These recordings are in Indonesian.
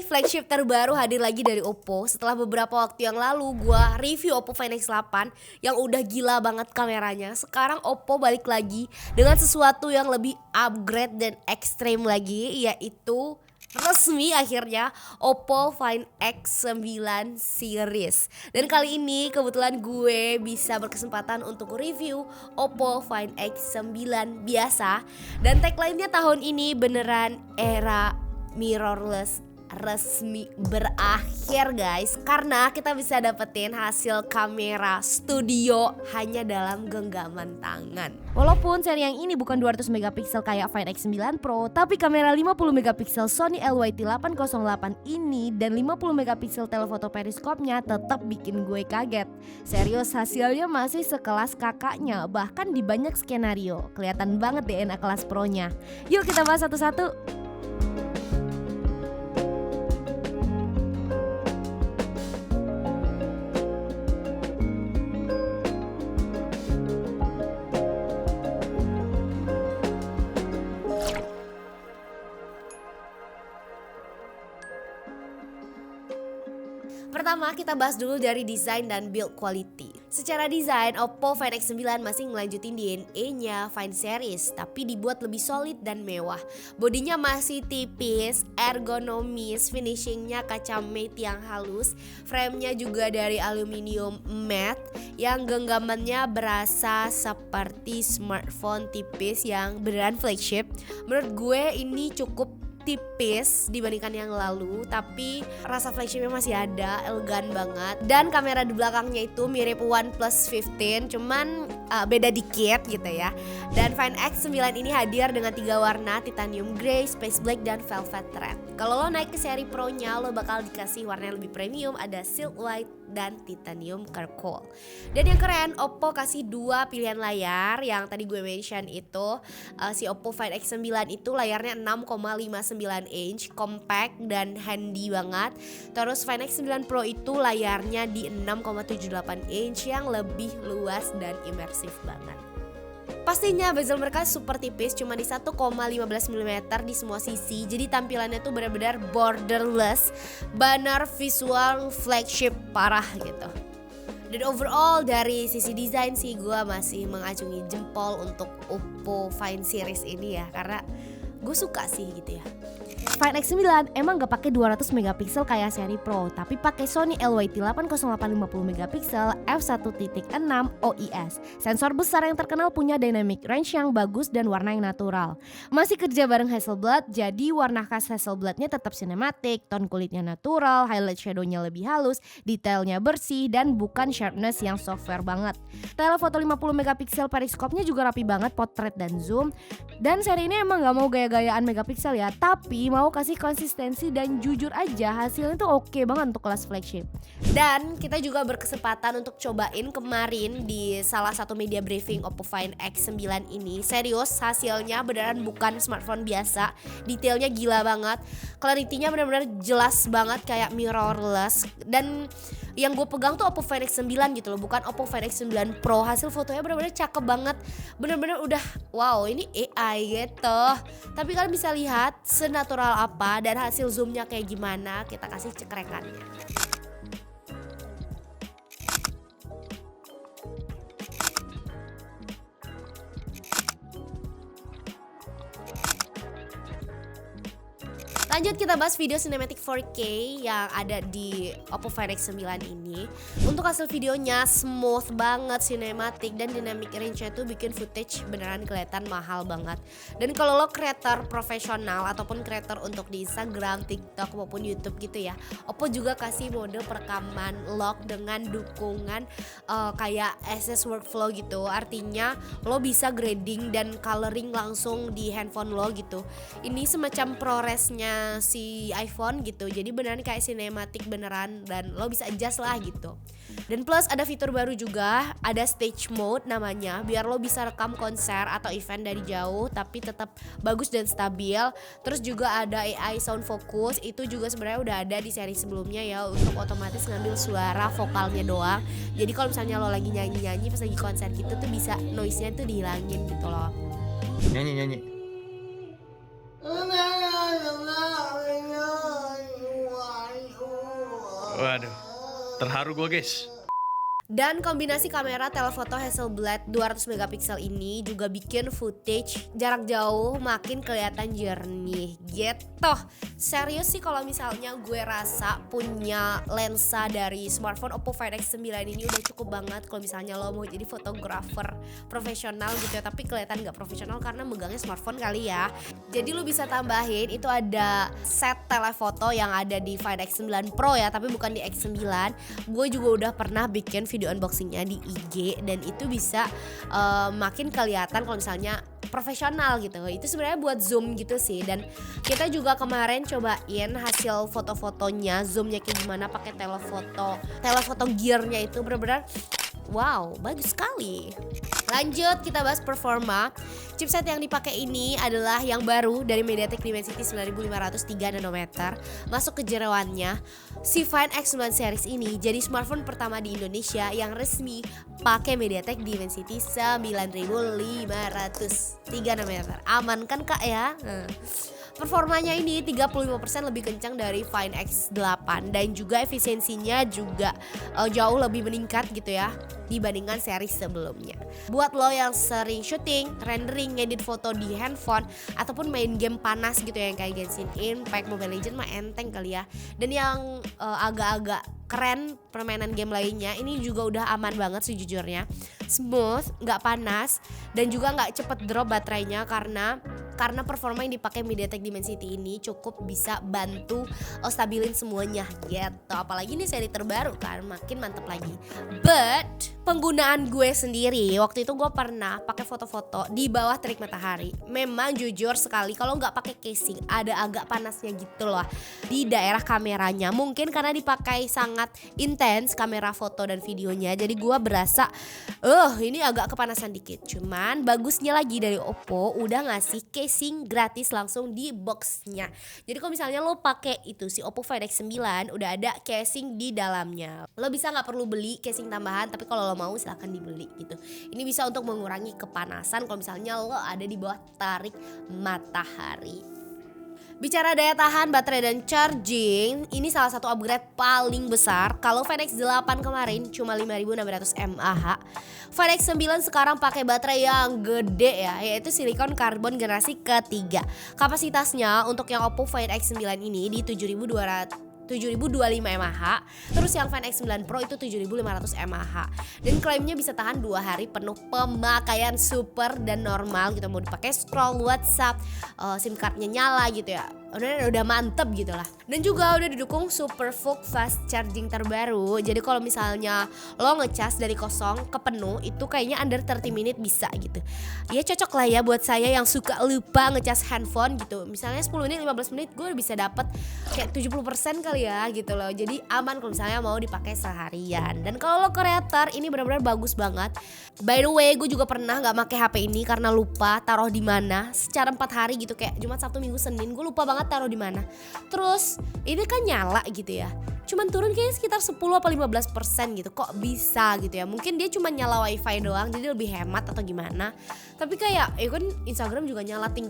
flagship terbaru hadir lagi dari Oppo. Setelah beberapa waktu yang lalu gua review Oppo Find X8 yang udah gila banget kameranya. Sekarang Oppo balik lagi dengan sesuatu yang lebih upgrade dan ekstrim lagi, yaitu resmi akhirnya Oppo Find X9 series. Dan kali ini kebetulan gue bisa berkesempatan untuk review Oppo Find X9 biasa. Dan tagline-nya tahun ini beneran era mirrorless resmi berakhir guys, karena kita bisa dapetin hasil kamera studio hanya dalam genggaman tangan. Walaupun seri yang ini bukan 200 megapiksel kayak Find X9 Pro, tapi kamera 50 megapiksel Sony LYT808 ini dan 50 megapiksel telefoto periskopnya tetap bikin gue kaget. Serius, hasilnya masih sekelas kakaknya, bahkan di banyak skenario. Kelihatan banget DNA kelas Pro-nya. Yuk kita bahas satu-satu. Pertama kita bahas dulu dari desain dan build quality. Secara desain, Oppo Find X9 masih ngelanjutin DNA-nya Find series, tapi dibuat lebih solid dan mewah. Bodinya masih tipis, ergonomis, finishingnya kaca matte yang halus, framenya juga dari aluminium matte yang genggamannya berasa seperti smartphone tipis yang beneran flagship. Menurut gue ini cukup tipis dibandingkan yang lalu, tapi rasa flagshipnya masih ada, elegan banget. Dan kamera di belakangnya itu mirip OnePlus 15, cuman beda dikit gitu ya. Dan Find X9 ini hadir dengan 3 warna, titanium grey, space black, dan velvet red. Kalau lo naik ke seri Pro-nya, lo bakal dikasih warna yang lebih premium, ada silk white dan titanium charcoal. Dan yang keren, Oppo kasih 2 pilihan layar. Yang tadi gue mention itu si Oppo Find X9 itu layarnya 6,59 inch, compact dan handy banget. Terus Find X9 Pro itu layarnya di 6,78 inch yang lebih luas dan imersif banget. Pastinya bezel mereka super tipis, cuma di 1,15 mm di semua sisi. Jadi tampilannya tuh benar-benar borderless, benar visual flagship parah gitu. Dan overall dari sisi desain sih gue masih mengacungi jempol untuk Oppo Find series ini ya, karena gue suka sih gitu ya. Find X9 emang gak pakai 200 megapiksel kayak seri Pro, tapi pakai Sony LYT808 50 megapiksel f1.6 OIS. Sensor besar yang terkenal punya dynamic range yang bagus dan warna yang natural. Masih kerja bareng Hasselblad, jadi warna khas Hasselbladnya tetap cinematic, tone kulitnya natural, highlight shadownya lebih halus, detailnya bersih dan bukan sharpness yang software banget. Telefoto 50 megapiksel periskopnya juga rapi banget, potret dan zoom. Dan seri ini emang gak mau gaya-gayaan megapiksel ya, tapi mau kasih konsistensi dan jujur aja hasilnya tuh oke banget untuk kelas flagship. Dan kita juga berkesempatan untuk cobain kemarin di salah satu media briefing Oppo Find X9 ini. Serius, hasilnya beneran bukan smartphone biasa, detailnya gila banget, clarity-nya bener-bener jelas banget kayak mirrorless. Dan yang gue pegang tuh Oppo Find X9 gitu loh, bukan Oppo Find X9 Pro. Hasil fotonya bener-bener cakep banget, bener-bener udah wow ini AI gitu. Tapi kalian bisa lihat senatural apa dan hasil zoomnya kayak gimana, kita kasih cekrekannya. Lanjut kita bahas video cinematic 4K yang ada di Oppo Find X9 ini. Untuk hasil videonya smooth banget, cinematic, dan dynamic range-nya tuh bikin footage beneran kelihatan mahal banget. Dan kalau lo creator profesional ataupun creator untuk di Instagram, TikTok maupun YouTube gitu ya, Oppo juga kasih mode perekaman log dengan dukungan kayak SS workflow gitu. Artinya lo bisa grading dan coloring langsung di handphone lo gitu. Ini semacam ProRes-nya si iPhone gitu, jadi beneran kayak sinematik beneran dan lo bisa adjust lah gitu. Dan plus ada fitur baru juga, ada stage mode namanya, biar lo bisa rekam konser atau event dari jauh tapi tetap bagus dan stabil. Terus juga ada AI sound focus, itu juga sebenarnya udah ada di seri sebelumnya ya, untuk otomatis ngambil suara vokalnya doang. Jadi kalau misalnya lo lagi nyanyi-nyanyi pas lagi konser gitu tuh bisa noise-nya tuh dihilangin gitu loh. Nyanyi. Waduh, terharu gue guys. Dan kombinasi kamera telefoto Hasselblad 200 megapiksel ini juga bikin footage jarak jauh makin kelihatan jernih gitu. Serius sih kalau misalnya gue rasa punya lensa dari smartphone Oppo Find X9 ini udah cukup banget kalau misalnya lo mau jadi fotografer profesional gitu ya. Tapi kelihatan gak profesional karena megangnya smartphone kali ya. Jadi lo bisa tambahin itu ada set telefoto yang ada di Find X9 Pro ya, tapi bukan di X9. Gue juga udah pernah bikin video unboxingnya di IG dan itu bisa makin kelihatan kalau misalnya profesional gitu. Itu sebenarnya buat zoom gitu sih. Dan kita juga kemarin cobain hasil foto-fotonya, zoomnya kayak gimana pakai telefoto gearnya itu benar-benar wow, bagus sekali. Lanjut kita bahas performa. Chipset yang dipakai ini adalah yang baru dari MediaTek Dimensity 9503 nanometer. Masuk ke jeroannya, si Find X9 series ini jadi smartphone pertama di Indonesia yang resmi pakai MediaTek Dimensity 9503 nanometer. Aman kan kak ya? Performanya ini 35% lebih kencang dari Find X8 dan juga efisiensinya juga jauh lebih meningkat gitu ya dibandingkan seri sebelumnya. Buat lo yang sering syuting, rendering, ngedit foto di handphone ataupun main game panas gitu ya, yang kayak Genshin Impact, Mobile Legends mah enteng kali ya. Dan yang agak-agak keren permainan game lainnya ini juga udah aman banget sejujurnya. Smooth, nggak panas dan juga nggak cepet drop baterainya karena performa yang dipakai MediaTek Dimensity ini cukup bisa bantu stabilin semuanya gitu. Apalagi ini seri terbaru kan, makin mantep lagi. But penggunaan gue sendiri waktu itu gue pernah pakai foto-foto di bawah terik matahari. Memang jujur sekali kalau nggak pakai casing ada agak panasnya gitu loh di daerah kameranya. Mungkin karena dipakai sangat intens kamera foto dan videonya, jadi gue berasa ini agak kepanasan dikit. Cuman bagusnya lagi dari Oppo udah ngasih casing gratis langsung di boxnya. Jadi kalau misalnya lo pakai itu si Oppo Find X9 udah ada casing di dalamnya. Lo bisa nggak perlu beli casing tambahan, tapi kalau lo mau silahkan dibeli gitu. Ini bisa untuk mengurangi kepanasan kalau misalnya lo ada di bawah tarik matahari. Bicara daya tahan baterai dan charging, ini salah satu upgrade paling besar. Kalau Find X8 kemarin cuma 5600 mAh, Find X9 sekarang pakai baterai yang gede ya, yaitu silikon karbon generasi ketiga. Kapasitasnya untuk yang Oppo Find X9 ini di 7025 mAh. Terus yang Find X9 Pro itu 7500 mAh. Dan klaimnya bisa tahan 2 hari penuh pemakaian super dan normal gitu. Mau dipakai scroll WhatsApp, SIM cardnya nyala gitu ya. Udah mantep gitu lah. Dan juga udah didukung Super VOOC fast charging terbaru. Jadi kalau misalnya lo ngecas dari kosong ke penuh itu kayaknya under 30 menit bisa gitu. Ya cocok lah ya buat saya yang suka lupa ngecas handphone gitu. Misalnya 10 menit 15 menit gue bisa dapet kayak 70% kali ya gitu loh. Jadi aman kalau misalnya mau dipakai seharian. Dan kalau lo kreator ini benar-benar bagus banget. By the way gue juga pernah gak pakai HP ini karena lupa taruh di mana secara 4 hari gitu, kayak Jumat, Sabtu, Minggu, Senin gue lupa banget taruh di mana. Terus ini kan nyala gitu ya, cuman turun kayaknya sekitar 10 apa 15% gitu. Kok bisa gitu ya? Mungkin dia cuma nyala wifi doang jadi lebih hemat atau gimana. Tapi kayak ya kan Instagram juga nyala, ting,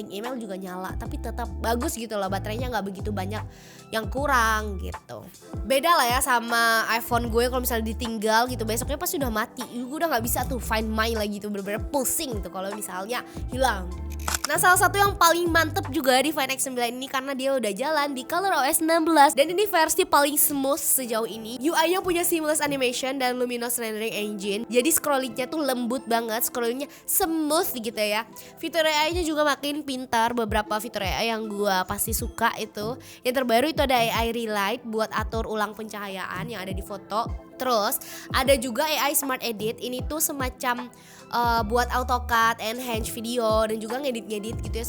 email juga nyala, tapi tetap bagus gitu loh, baterainya gak begitu banyak yang kurang gitu. Beda lah ya sama iPhone gue, kalau misalnya ditinggal gitu besoknya pasti udah mati. Gue udah gak bisa tuh find my lagi tuh, bener-bener pusing tuh kalau misalnya hilang. Nah salah satu yang paling mantep juga di Find X9 ini karena dia udah jalan di ColorOS 16 dan ini versi paling smooth sejauh ini. UI-nya punya seamless animation dan luminous rendering engine, jadi scrollingnya tuh lembut banget, scrollingnya smooth gitu ya. Fitur AI-nya juga makin pintar. Beberapa fitur AI yang gua pasti suka itu yang terbaru itu ada AI Relight buat atur ulang pencahayaan yang ada di foto. Terus ada juga AI Smart Edit, ini tuh semacam buat AutoCAD, enhance video dan juga ngedit gitu ya,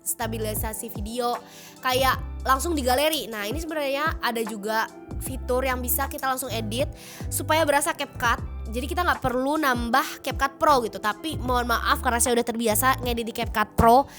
stabilisasi video kayak langsung di galeri. Nah ini sebenarnya ada juga fitur yang bisa kita langsung edit supaya berasa CapCut. Jadi kita nggak perlu nambah CapCut Pro gitu. Tapi mohon maaf karena saya udah terbiasa ngedit di CapCut Pro,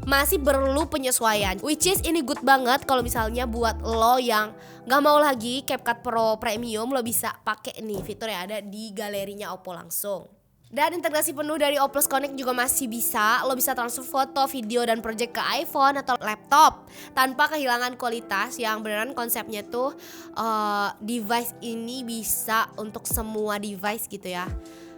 masih perlu penyesuaian. Which is ini good banget kalau misalnya buat lo yang nggak mau lagi CapCut Pro Premium, lo bisa pakai nih fitur yang ada di galerinya Oppo langsung. Dan integrasi penuh dari Oppo Connect juga masih bisa. Lo bisa transfer foto, video, dan project ke iPhone atau laptop tanpa kehilangan kualitas. Yang beneran konsepnya tuh device ini bisa untuk semua device gitu ya.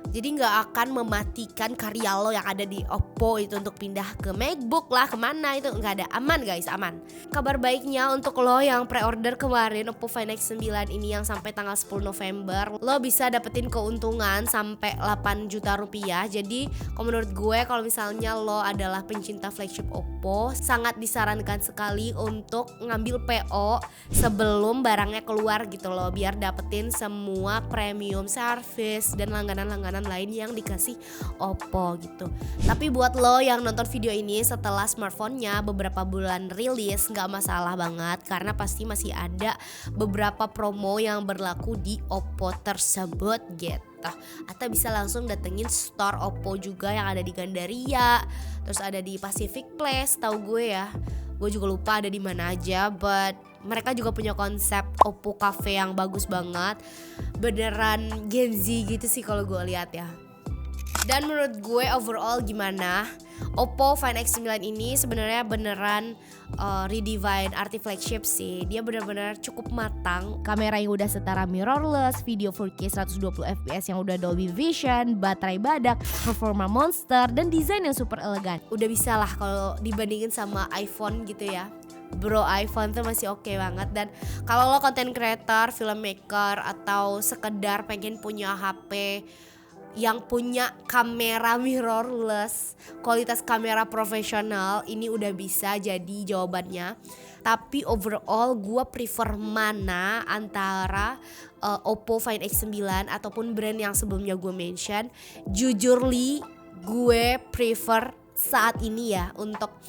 Jadi gak akan mematikan karya lo yang ada di Oppo itu untuk pindah ke MacBook lah, kemana itu gak ada. Aman guys, aman. Kabar baiknya untuk lo yang pre-order kemarin Oppo Find X9 ini yang sampai tanggal 10 November, lo bisa dapetin keuntungan sampai 8 juta rupiah. Jadi kalau menurut gue, kalau misalnya lo adalah pencinta flagship Oppo, sangat disarankan sekali untuk ngambil PO sebelum barangnya keluar gitu loh, biar dapetin semua premium service dan langganan-langganan lain yang dikasih Oppo gitu. Tapi buat lo yang nonton video ini setelah smartphone-nya beberapa bulan rilis, gak masalah banget karena pasti masih ada beberapa promo yang berlaku di Oppo tersebut gitu. Atau bisa langsung datengin store Oppo juga yang ada di Gandaria, terus ada di Pacific Place, tahu gue ya. Gue juga lupa ada di mana aja, but mereka juga punya konsep Oppo Cafe yang bagus banget. Beneran Gen Z gitu sih kalau gue lihat ya. Dan menurut gue overall gimana? Oppo Find X9 ini sebenarnya beneran redesign arti flagship sih. Dia bener-bener cukup matang. Kamera yang udah setara mirrorless, video 4K 120fps yang udah Dolby Vision, baterai badak, performa monster, dan desain yang super elegan. Udah bisa lah kalau dibandingin sama iPhone gitu ya. Bro, iPhone tuh masih oke banget. Dan kalau lo content creator, filmmaker, atau sekedar pengen punya HP yang punya kamera mirrorless, kualitas kamera profesional, ini udah bisa jadi jawabannya. Tapi overall gue prefer mana antara Oppo Find X9 ataupun brand yang sebelumnya gue mention. Jujurly gue prefer saat ini ya untuk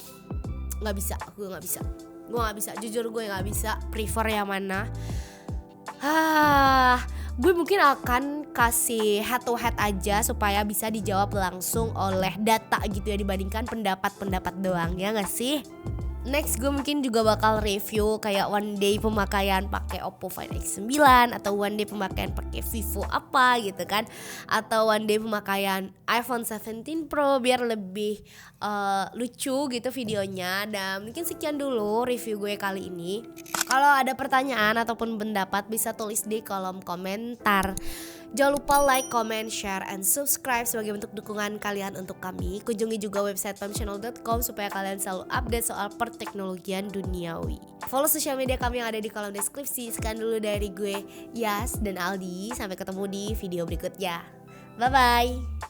gue gak bisa, jujur gue gak bisa prefer yang mana. Gue mungkin akan kasih head to head aja supaya bisa dijawab langsung oleh data gitu ya, dibandingkan pendapat doang, ya gak sih? Next gue mungkin juga bakal review kayak one day pemakaian pakai Oppo Find X9, atau one day pemakaian pakai Vivo apa gitu kan, atau one day pemakaian iPhone 17 Pro biar lebih lucu gitu videonya. Dan mungkin sekian dulu review gue kali ini. Kalau ada pertanyaan ataupun pendapat bisa tulis di kolom komentar. Jangan lupa like, comment, share, and subscribe sebagai bentuk dukungan kalian untuk kami. Kunjungi juga website pamchannel.com supaya kalian selalu update soal perteknologian duniawi. Follow sosial media kami yang ada di kolom deskripsi. Sekian dulu dari gue, Yas dan Aldi. Sampai ketemu di video berikutnya. Bye-bye.